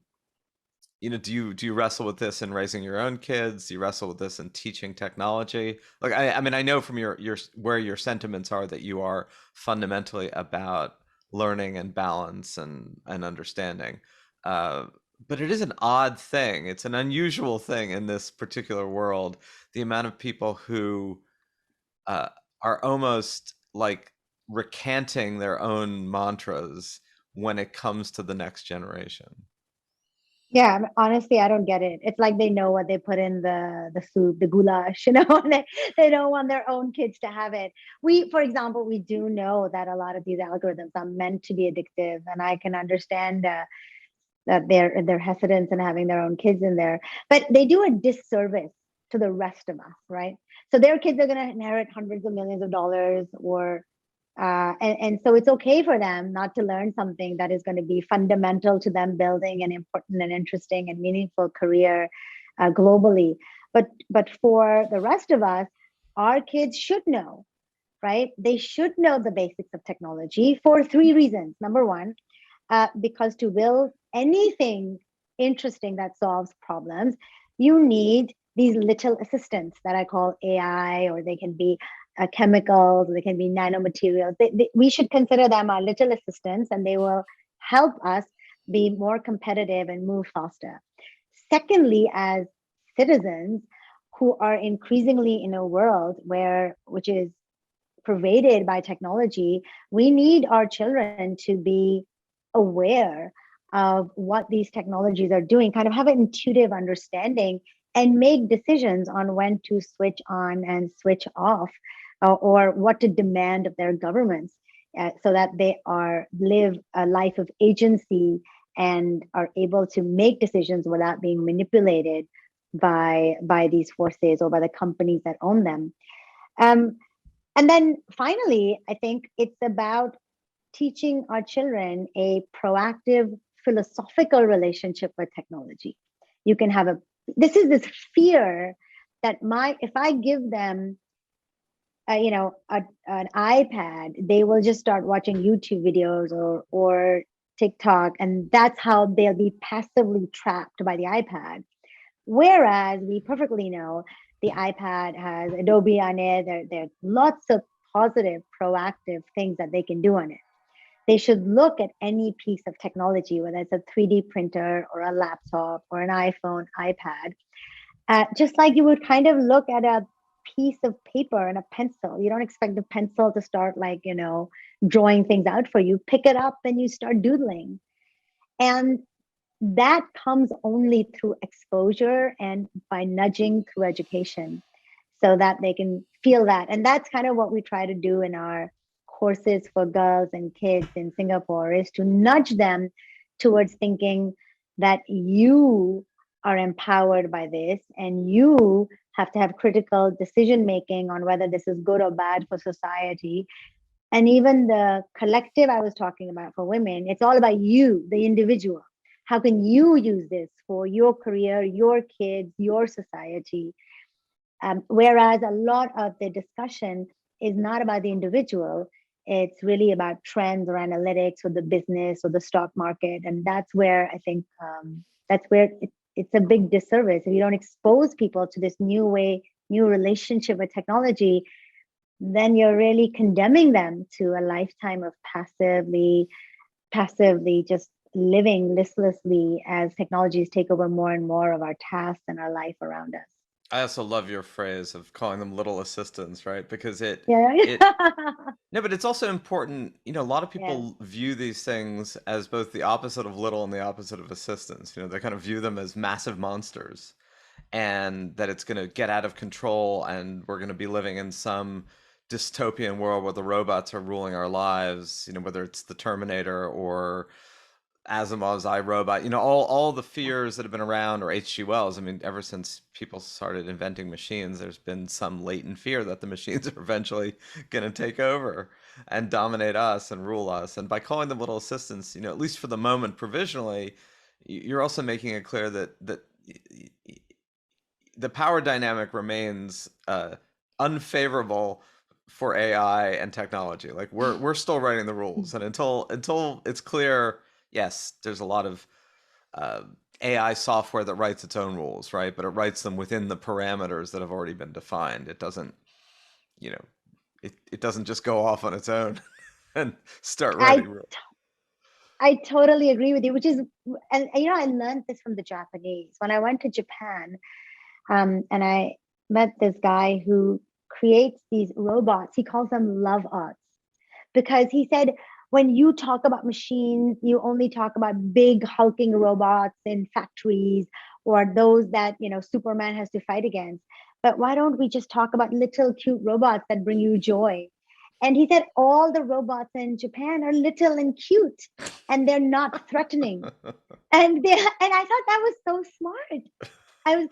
do you wrestle with this in raising your own kids? Do you wrestle with this in teaching technology? Like, I mean, I know from your where your sentiments are that you are fundamentally about learning and balance and understanding. Uh, but it is an odd thing. It's an unusual thing in this particular world. The amount of people who uh, are almost like recanting their own mantras when it comes to the next generation. Yeah, honestly, I don't get it. It's like they know what they put in the soup, the goulash, and they don't want their own kids to have it. For example, we do know that a lot of these algorithms are meant to be addictive, and I can understand that their hesitance in having their own kids in there, but they do a disservice to the rest of us, right? So their kids are going to inherit hundreds of millions of dollars, or and so it's okay for them not to learn something that is going to be fundamental to them building an important and interesting and meaningful career globally. But for the rest of us, our kids should know, right? They should know the basics of technology for three reasons. Number one, because to build anything interesting that solves problems, you need these little assistants that I call AI, or they can be chemicals, they can be nanomaterials. We should consider them our little assistants, and they will help us be more competitive and move faster. Secondly, as citizens who are increasingly in a world which is pervaded by technology, we need our children to be aware of what these technologies are doing, kind of have an intuitive understanding, and make decisions on when to switch on and switch off, or what to demand of their governments, so that they live a life of agency and are able to make decisions without being manipulated by these forces or by the companies that own them. And then finally, I think it's about teaching our children a proactive philosophical relationship with technology. You can have this fear that if I give them an iPad, they will just start watching YouTube videos or TikTok, and that's how they'll be passively trapped by the iPad. Whereas we perfectly know the iPad has Adobe on it. There are lots of positive, proactive things that they can do on it. They should look at any piece of technology, whether it's a 3D printer or a laptop or an iPhone, iPad, just like you would kind of look at a piece of paper and a pencil. You don't expect the pencil to start drawing things out for you. Pick it up and you start doodling. And that comes only through exposure and by nudging through education, so that they can feel that. And that's kind of what we try to do in our courses for girls and kids in Singapore, is to nudge them towards thinking that you are empowered by this, and you have to have critical decision making on whether this is good or bad for society. And even the collective I was talking about for women, it's all about you, the individual. How can you use this for your career, your kids, your society? Whereas a lot of the discussion is not about the individual, it's really about trends or analytics or the business or the stock market. And that's where I think it's a big disservice. If you don't expose people to this new relationship with technology, then you're really condemning them to a lifetime of passively just living listlessly as technologies take over more and more of our tasks and our life around us. I also love your phrase of calling them little assistants, right? Because Yeah. it no, but it's also important, a lot of Yes. people view these things as both the opposite of little and the opposite of assistants. They kind of view them as massive monsters, and that it's going to get out of control, and we're going to be living in some dystopian world where the robots are ruling our lives, whether it's the Terminator or Asimov's iRobot, all the fears that have been around, or H.G. Wells. I mean, ever since people started inventing machines, there's been some latent fear that the machines are eventually going to take over and dominate us and rule us. And by calling them little assistants, at least for the moment, provisionally, you're also making it clear that the power dynamic remains unfavorable for AI and technology. Like we're still writing the rules, and until it's clear, yes, there's a lot of uh, AI software that writes its own rules, right? But it writes them within the parameters that have already been defined. It doesn't, you know, it doesn't just go off on its own and start I writing rules. I totally agree with you, which is, and I learned this from the Japanese when I went to Japan, and I met this guy who creates these robots. He calls them love arts because he said when you talk about machines, you only talk about big hulking robots in factories or those that Superman has to fight against. But why don't we just talk about little cute robots that bring you joy? And he said all the robots in Japan are little and cute, and they're not threatening. And I thought that was so smart. And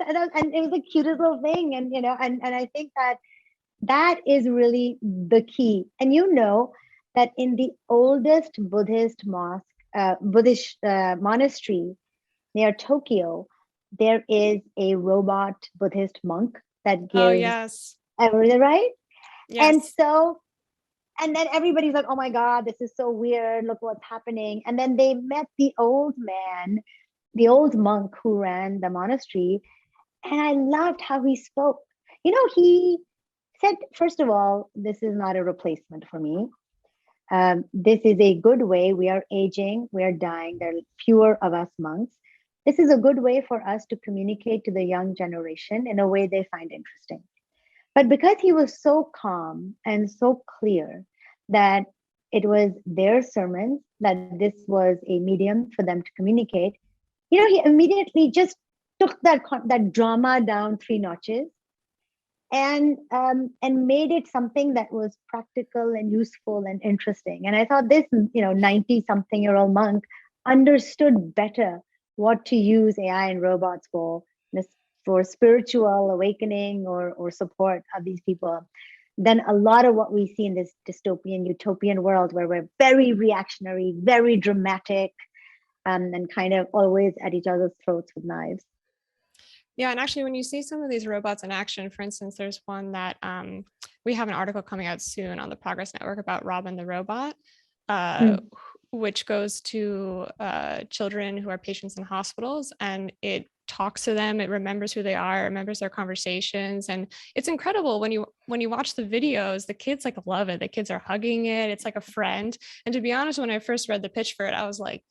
it was the cutest little thing, and I think that is really the key. And that in the oldest Buddhist monastery near Tokyo, there is a robot Buddhist monk that Oh, gives yes. everything, right? And Yes. so, and then everybody's like, oh my God, this is so weird. Look what's happening. And then they met the old man, the old monk who ran the monastery. And I loved how he spoke. He said, first of all, this is not a replacement for me. This is a good way. We are aging, we are dying. There are fewer of us monks. This is a good way for us to communicate to the young generation in a way they find interesting. But because he was so calm and so clear that it was their sermons, that this was a medium for them to communicate, he immediately just took that drama down 3 notches and made it something that was practical and useful and interesting. And I thought this 90 something year old monk understood better what to use AI and robots for spiritual awakening or support of these people than a lot of what we see in this dystopian utopian world where we're very reactionary, very dramatic, and kind of always at each other's throats with knives. Yeah, and actually, when you see some of these robots in action, for instance, there's one that we have an article coming out soon on the Progress Network about Robin the robot, which goes to children who are patients in hospitals, and it talks to them. It remembers who they are, remembers their conversations, and it's incredible when you watch the videos. The kids like love it. The kids are hugging it. It's like a friend. And to be honest, when I first read the pitch for it, I was like,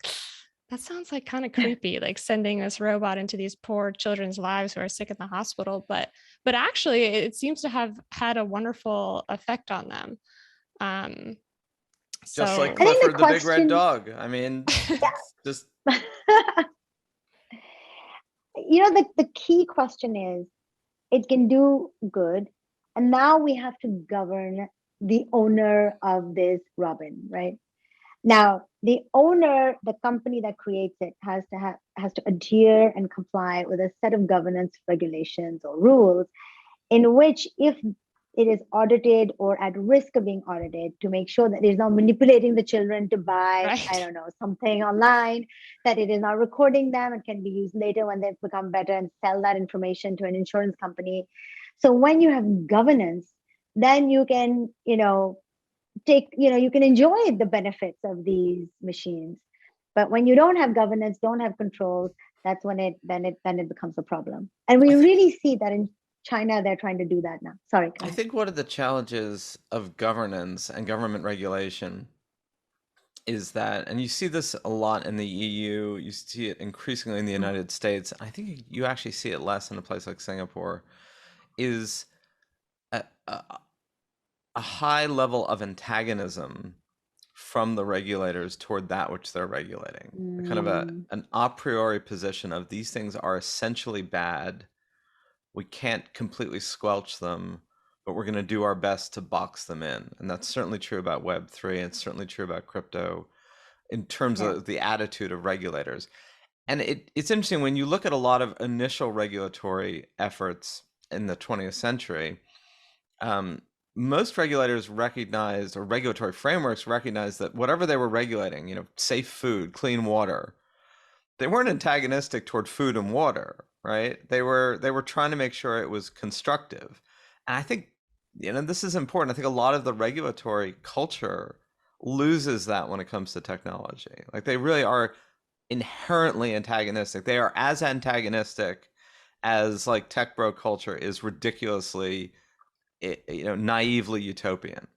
that sounds like kind of creepy, like sending this robot into these poor children's lives who are sick in the hospital. But actually, it seems to have had a wonderful effect on them. Just like So I think the Clifford the big red question, dog. I mean, it's just the key question is it can do good. And now we have to govern the owner of this Robin, right? Now, the owner, the company that creates it, has to adhere and comply with a set of governance regulations or rules in which, if it is audited or at risk of being audited, to make sure that it is not manipulating the children to buy, I right. don't know, something online, that it is not recording them and can be used later when they've become better and sell that information to an insurance company. So when you have governance, then you can, you can enjoy the benefits of these machines. But when you don't have governance, don't have controls, that's when it becomes a problem. And we I think really see that in China. They're trying to do that now. Sorry, go I ahead. think one of the challenges of governance and government regulation is that, and you see this a lot in the EU, you see it increasingly in the United States. I think you actually see it less in a place like Singapore, is a, a, a high level of antagonism from the regulators toward that which they're regulating. Kind of an a priori position of these things are essentially bad. We can't completely squelch them, but we're going to do our best to box them in. And that's certainly true about Web3, and it's certainly true about crypto in terms Yeah. of the attitude of regulators. And it's interesting when you look at a lot of initial regulatory efforts in the 20th century, most regulators recognized, or regulatory frameworks recognized, that whatever they were regulating, safe food, clean water, they weren't antagonistic toward food and water, right? They were trying to make sure it was constructive. And I think, this is important. I think a lot of the regulatory culture loses that when it comes to technology. Like, they really are inherently antagonistic. They are as antagonistic as like tech bro culture is ridiculously, naively utopian.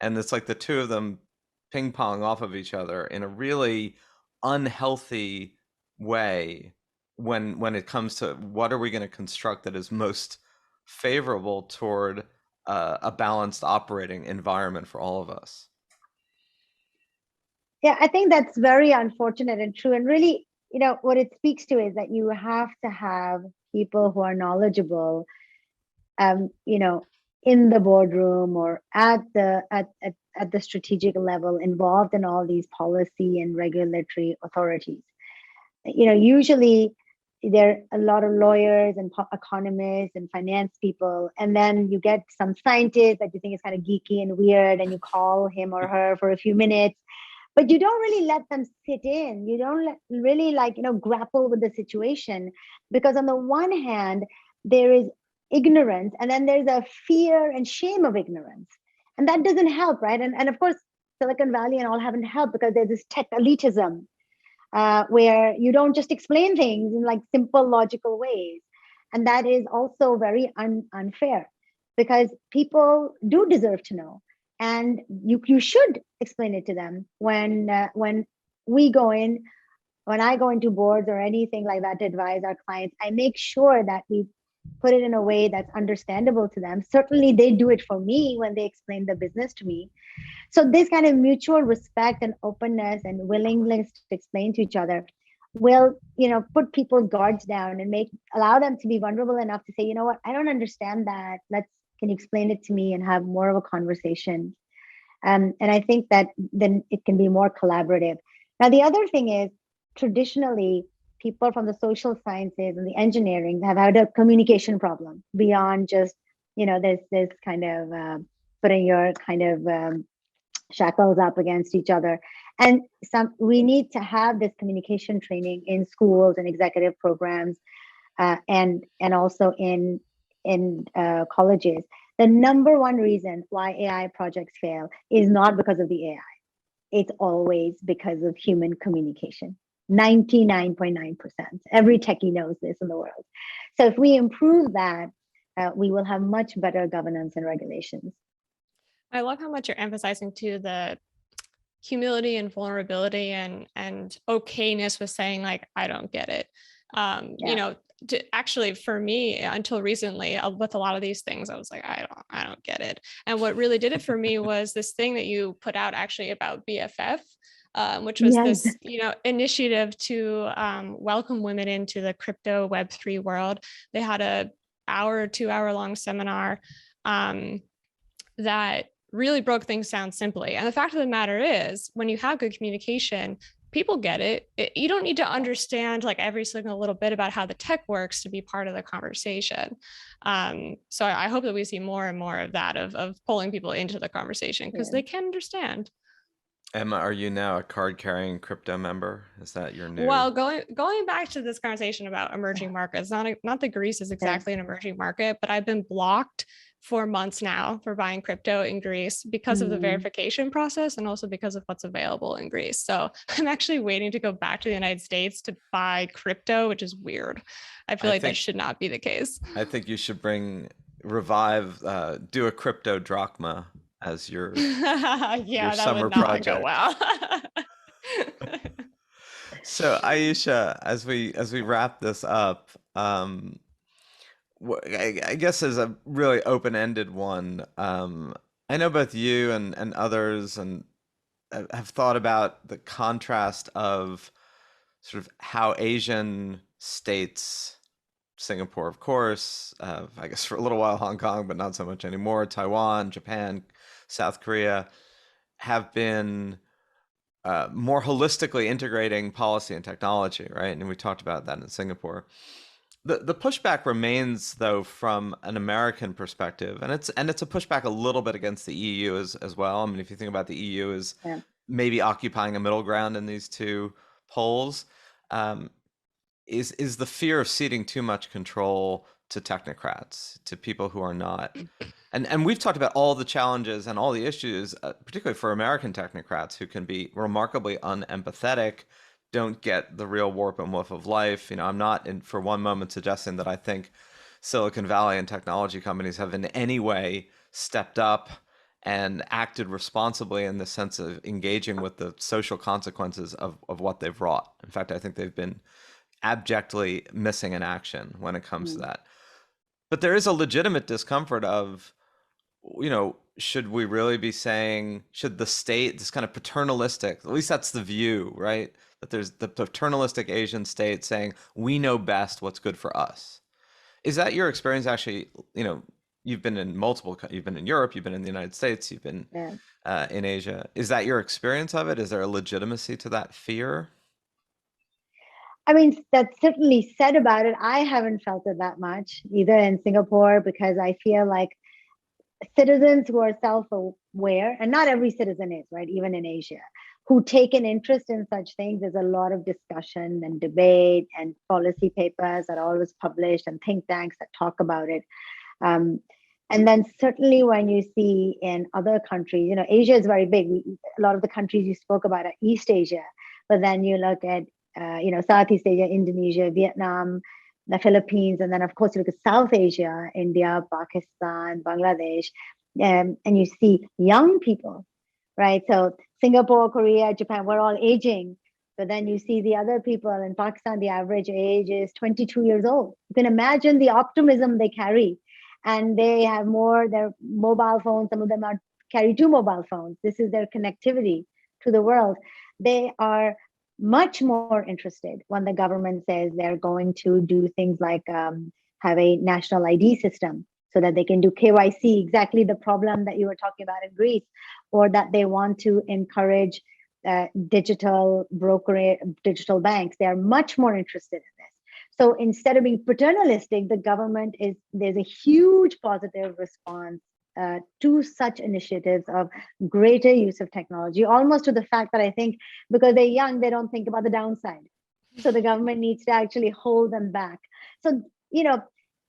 And it's like the two of them ping pong off of each other in a really unhealthy way when it comes to what are we going to construct that is most favorable toward a balanced operating environment for all of us. Yeah, I think that's very unfortunate and true. And really, what it speaks to is that you have to have people who are knowledgeable, in the boardroom or at the strategic level, involved in all these policy and regulatory authorities. Usually there are a lot of lawyers and economists and finance people, and then you get some scientist that you think is kind of geeky and weird, and you call him or her for a few minutes, but you don't really let them sit in. You don't really grapple with the situation, because on the one hand there is ignorance, and then there's a fear and shame of ignorance, and that doesn't help, right? And of course Silicon Valley and all haven't helped, because there's this tech elitism, where you don't just explain things in like simple logical ways, and that is also very unfair, because people do deserve to know, and you should explain it to them. When I go into boards or anything like that to advise our clients, I make sure that we put it in a way that's understandable to them. Certainly they do it for me when they explain the business to me. So this kind of mutual respect and openness and willingness to explain to each other will, put people's guards down and allow them to be vulnerable enough to say, you know what, I don't understand that. Can you explain it to me, and have more of a conversation? And I think that then it can be more collaborative. Now, the other thing is, traditionally, people from the social sciences and the engineering have had a communication problem beyond just, this kind of putting your kind of shackles up against each other. And we need to have this communication training in schools and executive programs, and also in colleges. The number one reason why AI projects fail is not because of the AI. It's always because of human communication. 99.9%. Every techie knows this in the world. So if we improve that, we will have much better governance and regulations. I love how much you're emphasizing too the humility and vulnerability and okayness with saying like, I don't get it. Actually, for me, until recently, with a lot of these things, I was like, I don't get it. And what really did it for me was this thing that you put out actually about BFF, which was this, initiative to welcome women into the crypto Web3 world. They had a 2-hour long seminar that really broke things down simply. And the fact of the matter is, when you have good communication, people get it. You don't need to understand like every single little bit about how the tech works to be part of the conversation. So I hope that we see more and more of that, of pulling people into the conversation, because they can understand. Emma, are you now a card-carrying crypto member? Is that your new? Well, going back to this conversation about emerging markets, not that Greece is exactly an emerging market, but I've been blocked for months now for buying crypto in Greece because of the verification process, and also because of what's available in Greece. So I'm actually waiting to go back to the United States to buy crypto, which is weird. I think that should not be the case. I think you should do a crypto drachma as your your summer project. Go well. So Ayesha, as we wrap this up, I guess as a really open-ended one, I know both you and others and have thought about the contrast of sort of how Asian states, Singapore, of course, I guess for a little while Hong Kong, but not so much anymore, Taiwan, Japan, South Korea, have been more holistically integrating policy and technology, right? And we talked about that in Singapore. The pushback remains, though, from an American perspective, and it's a pushback a little bit against the EU as well. I mean, if you think about the EU as Yeah. maybe occupying a middle ground in these two poles, um, is the fear of ceding too much control to technocrats, to people who are not. And we've talked about all the challenges and all the issues, particularly for American technocrats who can be remarkably unempathetic, don't get the real warp and woof of life. I'm not in for one moment suggesting that I think Silicon Valley and technology companies have in any way stepped up and acted responsibly in the sense of engaging with the social consequences of what they've wrought. In fact, I think they've been abjectly missing in action when it comes to that. But there is a legitimate discomfort of, should we really be saying, should the state, this kind of paternalistic, at least that's the view, right? That there's the paternalistic Asian state saying, we know best what's good for us. Is that your experience actually? You've been in you've been in Europe, you've been in the United States, you've been Yeah. in Asia. Is that your experience of it? Is there a legitimacy to that fear? I mean, that's certainly said about it. I haven't felt it that much either in Singapore because I feel like citizens who are self-aware, and not every citizen is, right? Even in Asia, who take an interest in such things. There's a lot of discussion and debate and policy papers that are always published and think tanks that talk about it. Um, and then certainly when you see in other countries, Asia is very big. A lot of the countries you spoke about are East Asia, but then you look at Southeast Asia, Indonesia, Vietnam, the Philippines, and then of course you look at South Asia, India, Pakistan, Bangladesh, and you see young people, right? So Singapore, Korea, Japan, we're all aging. But then you see the other people in Pakistan, the average age is 22 years old. You can imagine the optimism they carry. And they have their mobile phones. Some of them carry two mobile phones. This is their connectivity to the world. They are much more interested when the government says they're going to do things like have a national ID system so that they can do KYC, exactly the problem that you were talking about in Greece, or that they want to encourage digital brokerage, digital banks. They are much more interested in this. So instead of being paternalistic, the government there's a huge positive response to such initiatives of greater use of technology, almost to the fact that I think because they're young, they don't think about the downside. So the government needs to actually hold them back. So,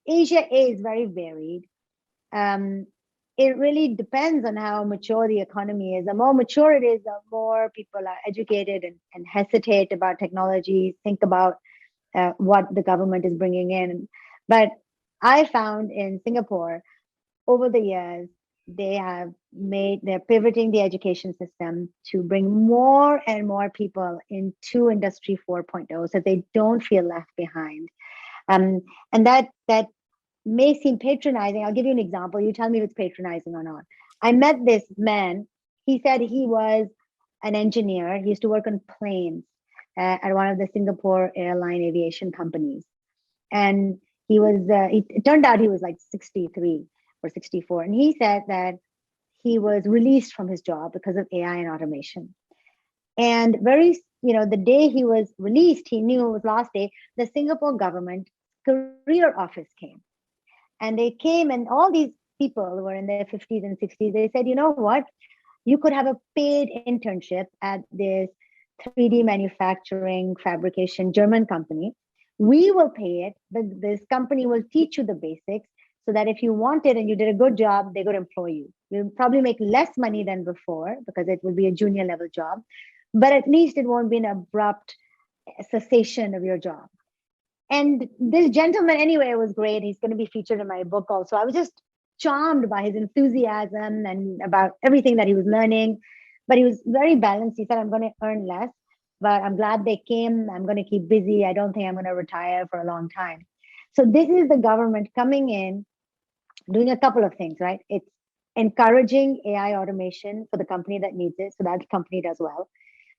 Asia is very varied. It really depends on how mature the economy is. The more mature it is, the more people are educated and hesitate about technology, think about what the government is bringing in. But I found in Singapore, over the years, they're pivoting the education system to bring more and more people into Industry 4.0 so they don't feel left behind. And that may seem patronizing. I'll give you an example. You tell me if it's patronizing or not. I met this man. He said he was an engineer. He used to work on planes at one of the Singapore airline aviation companies. And it turned out he was like 63 or 64. And he said that he was released from his job because of AI and automation. And the day he was released, he knew it was last day, the Singapore government career office came. And they came, and all these people who were in their 50s and 60s, they said, you know what? You could have a paid internship at this 3D manufacturing fabrication German company. We will pay it. This company will teach you the basics so that if you want it and you did a good job, they could employ you. You'll probably make less money than before because it will be a junior level job, but at least it won't be an abrupt cessation of your job. And this gentleman, anyway, was great. He's going to be featured in my book also. I was just charmed by his enthusiasm and about everything that he was learning. But he was very balanced. He said, I'm going to earn less, but I'm glad they came. I'm going to keep busy. I don't think I'm going to retire for a long time. So this is the government coming in, doing a couple of things, right? It's encouraging AI automation for the company that needs it, so that company does well.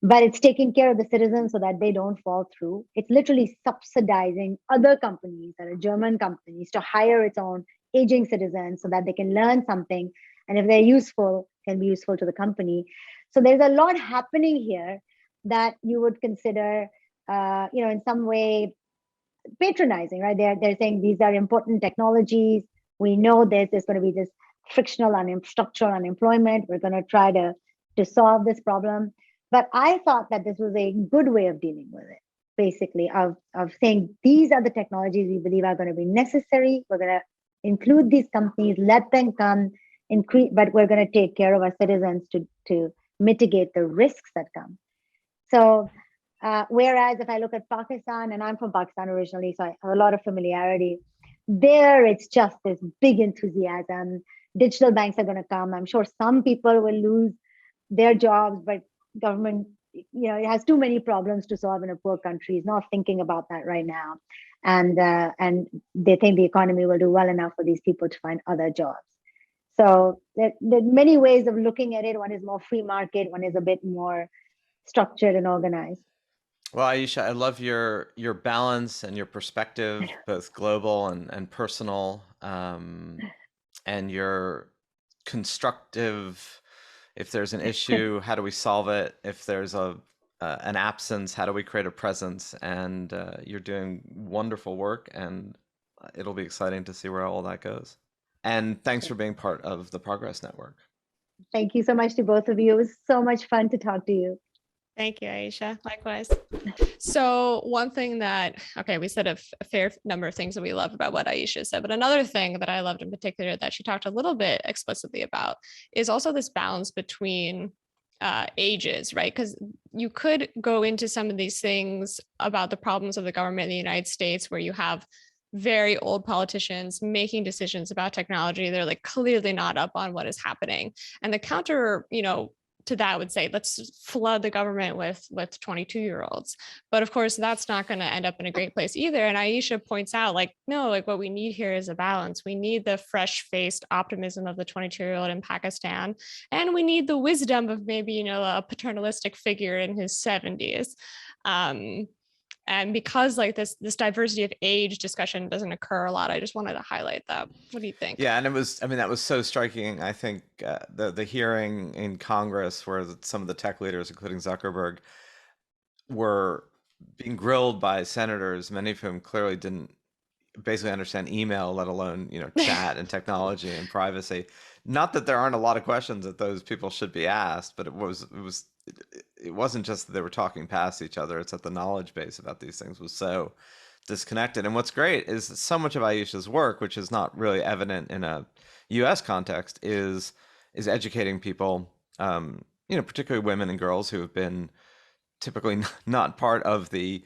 But it's taking care of the citizens so that they don't fall through. It's literally subsidizing other companies that are German companies to hire its own aging citizens so that they can learn something. And if they're useful, can be useful to the company. So there's a lot happening here that you would consider, in some way patronizing, right? They're saying these are important technologies. We know there's going to be this frictional structural unemployment. We're going to try to solve this problem. But I thought that this was a good way of dealing with it, basically, of saying these are the technologies we believe are going to be necessary. We're going to include these companies, let them come, increase, but we're going to take care of our citizens to mitigate the risks that come. So whereas if I look at Pakistan, and I'm from Pakistan originally, so I have a lot of familiarity, there it's just this big enthusiasm. Digital banks are going to come. I'm sure some people will lose their jobs, but government, it has too many problems to solve in a poor country. It's not thinking about that right now. And they think the economy will do well enough for these people to find other jobs. So there are many ways of looking at it. One is more free market, one is a bit more structured and organized. Well, Ayesha, I love your balance and your perspective, both global and personal, and your constructive. If there's an issue, how do we solve it? If there's an absence, how do we create a presence? And you're doing wonderful work, and it'll be exciting to see where all that goes. And thanks for being part of the Progress Network. Thank you so much to both of you. It was so much fun to talk to you. Thank you, Ayesha. Likewise. So one thing we said a fair number of things that we love about what Ayesha said, but another thing that I loved in particular that she talked a little bit explicitly about is also this balance between ages, right? Because you could go into some of these things about the problems of the government in the United States where you have very old politicians making decisions about technology. They're like clearly not up on what is happening. And the counter, to that would say, let's flood the government with 22-year-olds. But of course, that's not going to end up in a great place either. And Ayesha points out, no, what we need here is a balance. We need the fresh-faced optimism of the 22-year-old in Pakistan. And we need the wisdom of maybe, a paternalistic figure in his 70s. And because this diversity of age discussion doesn't occur a lot, I just wanted to highlight that. What do you think? Yeah, and that was so striking. I think the hearing in Congress where some of the tech leaders, including Zuckerberg, were being grilled by senators, many of whom clearly didn't basically understand email, let alone, chat and technology and privacy. Not that there aren't a lot of questions that those people should be asked, but it wasn't just that they were talking past each other. It's that the knowledge base about these things was so disconnected. And what's great is that so much of Ayesha's work, which is not really evident in a U.S. context, is educating people, particularly women and girls who have been typically not part of the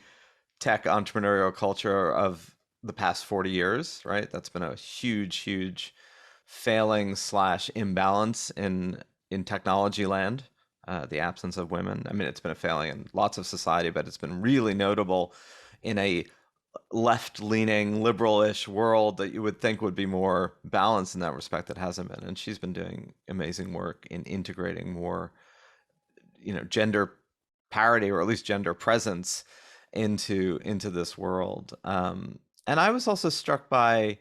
tech entrepreneurial culture of the past 40 years, right? That's been a huge failing / imbalance in technology land. The absence of women. I mean, it's been a failing in lots of society, but it's been really notable in a left-leaning, liberal-ish world that you would think would be more balanced in that respect that hasn't been. And she's been doing amazing work in integrating more, gender parity or at least gender presence into this world. And I was also struck by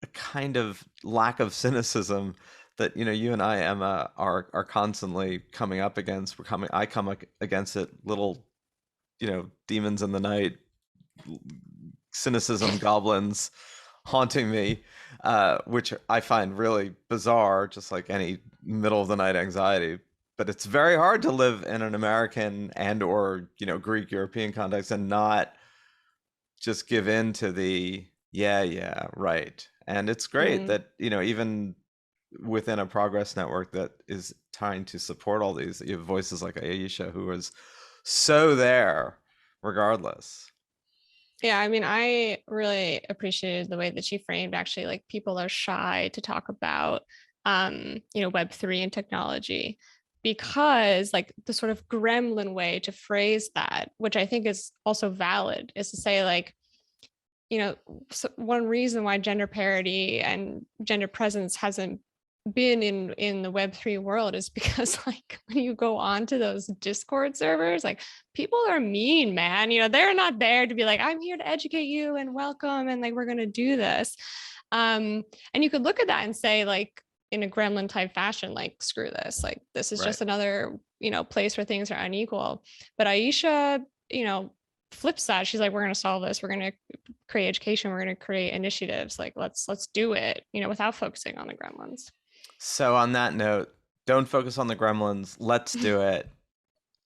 a kind of lack of cynicism that you and I, Emma, are constantly coming up against. I come against it, little demons in the night, cynicism goblins haunting me, which I find really bizarre, just like any middle of the night anxiety. But it's very hard to live in an American and or Greek European context and not just give in to the yeah right. And it's great that even within a progress network that is trying to support all these, you have voices like Ayesha who is so there regardless. Yeah, I mean, I really appreciated the way that she framed actually people are shy to talk about Web3 and technology, because the sort of gremlin way to phrase that, which I think is also valid, is to say one reason why gender parity and gender presence hasn't been in the Web3 world is because like when you go on to those Discord servers, like people are mean, man. They're not there to be like, I'm here to educate you and welcome and like we're gonna do this. And you could look at that and say, like, in a gremlin type fashion, like, screw this, like this is just another place where things are unequal. But Ayesha, flips that. She's like, we're going to solve this, we're going to create education, we're going to create initiatives, like let's do it, without focusing on the gremlins. So on that note, don't focus on the gremlins, let's do it.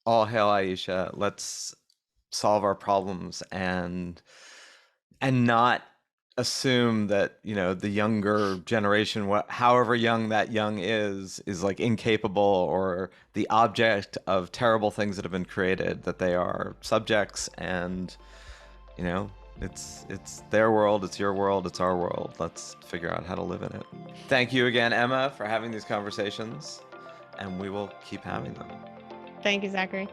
All hail Ayesha. Let's solve our problems and not assume that the younger generation, however young that young is like incapable or the object of terrible things that have been created, that they are subjects, and it's their world, it's your world, it's our world. Let's figure out how to live in it. Thank you again, Emma, for having these conversations, and we will keep having them. Thank you, Zachary.